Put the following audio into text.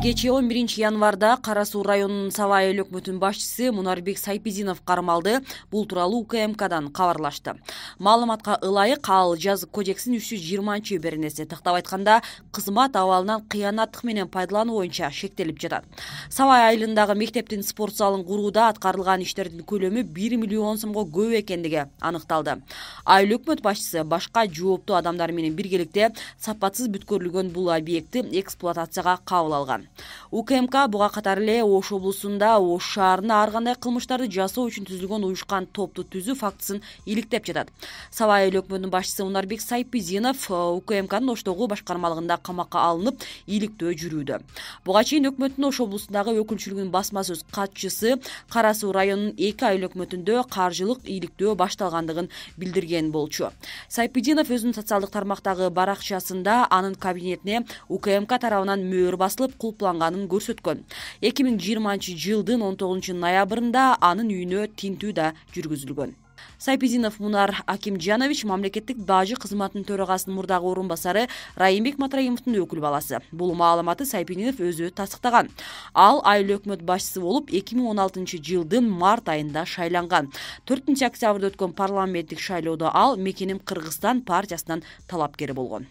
Кечээ 11-январда Кара Суу районунун Сабай эл өкмөтүнүн башчысы Мунарбек Сайпизинов кармалды. Бул тууралуу УКМКдан кабарлашты. Маалыматка ылайык, ал жазык кодексинин 320-беренеси тактап айтканда кызмат абалынан кыянаттык менен пайдалануу боюнча шектелип жатат. Сабай айылындагы мектептин спорт залын курууда аткарылган иштердин көлөмү 1 миллион сомго көп экендиги аныкталды. Айыл өкмөт башчысы башка жооптуу адамдар менен биргеликте сапатсыз бүткөрүлгөн бул объектти эксплуатацияга кабыл алган. УКМК буга катар эле Ош облусунда Ош шаарында ар кандай кылмыштарды жасоо үчүн түзүлгөн уюшкан топту түзүү фактысын иликтеп жатат. Сабай эл өкмөтүнүн башчысы Мунарбек Сайпизинов УКМКнын Оштогу башкармалыгында камакка алынып, ийгиликтөө жүрүүдө. Буга чейин өкмөттүн Ош облусундагы өкүлчүлүгүнүн басма сөз катчысы Кара Суу районунун 2 айыл өкмөтүндө каржылык ийгиликтөө башталгандыгын билдирген болчу. Сайпизинов өзүнүн социалдык тармактагы баракчасында анын кабинетине УКМК тарабынан мөөр басылып кулпланганын көрсөткөн. 2020-жылдын 19-ноябрында анын үйүнө тинтүү да жүргүзүлгөн. Сайпизинов Мунар Акимжанович мамлекеттик бажы кызматынын төрагасынын мурдагы орун басары Райымбек Матраимовдун өкүл баласы. Бул маалыматты Сайпизинов өзү тастыктаган. Ал айыл өкмөт башчысы болуп 2016-жылдын март айында шайланган. 4-октябрда өткөн парламенттик шайлоодо ал Мекеним Кыргызстан партиясынан талапкер болгон.